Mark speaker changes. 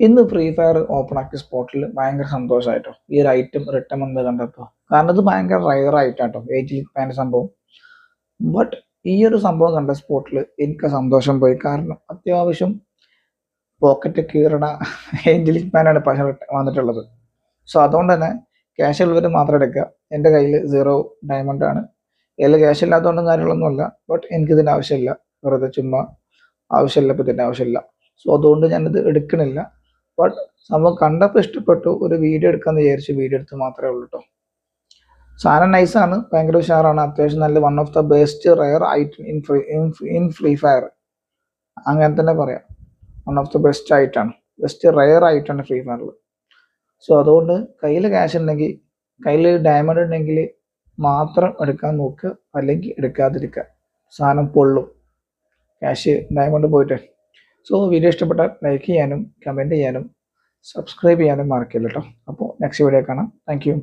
Speaker 1: ഇന്ന് free fire open ആക്കിയ സ്പോട്ടിൽ ഭയങ്കര സന്തോഷമായിട്ടോ ഈ ഒരു ഐറ്റം റിട്ടേൺ വന്നത് കണ്ടപ്പോൾ. കാരണം ഇത് ഭയങ്കര റയർ ആയിട്ടാട്ടോ ഏജിൽ പാൻ്റെ സംഭവം. ബട്ട് ഈ ഒരു സംഭവം കണ്ട സ്പോട്ടിൽ എനിക്ക് സന്തോഷം പോയി. കാരണം അത്യാവശ്യം പോക്കറ്റ് കീറണ ഏഞ്ചലിക് പാനാണ് പക്ഷേ വന്നിട്ടുള്ളത്. സോ അതുകൊണ്ട് തന്നെ ക്യാഷ് ഉള്ളവർ മാത്രം എടുക്കുക. എൻ്റെ കയ്യിൽ 0 ഡയമണ്ട് ആണ്. കയ്യിൽ ക്യാഷ് ഇല്ലാത്തതുകൊണ്ടും കാര്യങ്ങളൊന്നുമല്ല. ബട്ട് എനിക്കിതിൻ്റെ ആവശ്യമില്ല. വെറുതെ ചുമ്മാ ആവശ്യമില്ല, ഇപ്പം ഇതിൻ്റെ ആവശ്യമില്ല. സോ അതുകൊണ്ട് ഞാനിത് എടുക്കണില്ല. ബട്ട് സംഭവം കണ്ടപ്പോൾ ഇഷ്ടപ്പെട്ടു. ഒരു വീഡിയോ എടുക്കാമെന്ന് വിചാരിച്ചു. വീഡിയോ എടുത്ത് മാത്രമേ ഉള്ളൂ കേട്ടോ. സാധനം നൈസാണ്, ഭയങ്കര ഉഷാറാണ്. അത്യാവശ്യം നല്ല one of the best rare item in free fire. അങ്ങനെ തന്നെ പറയാം. വൺ ഓഫ് ദ ബെസ്റ്റ് ആയിട്ടാണ്, ബെസ്റ്റ് റയർ ആയിട്ടാണ് ഫ്രീ ഫയറിൽ. സോ അതുകൊണ്ട് കയ്യിൽ ക്യാഷ് ഉണ്ടെങ്കിൽ, കയ്യിൽ ഡയമണ്ട് ഉണ്ടെങ്കിൽ മാത്രം എടുക്കാൻ നോക്കുക, അല്ലെങ്കിൽ എടുക്കാതിരിക്കുക. സാധനം പൊള്ളും, ക്യാഷ് ഡയമണ്ട് പോയിട്ട്. സോ വീഡിയോ ഇഷ്ടപ്പെട്ടാൽ ലൈക്ക് ചെയ്യാനും കമൻറ്റ് ചെയ്യാനും സബ്സ്ക്രൈബ് ചെയ്യാനും മറക്കില്ല കേട്ടോ. അപ്പോൾ നെക്സ്റ്റ് വീഡിയോ കാണാം. Thank you.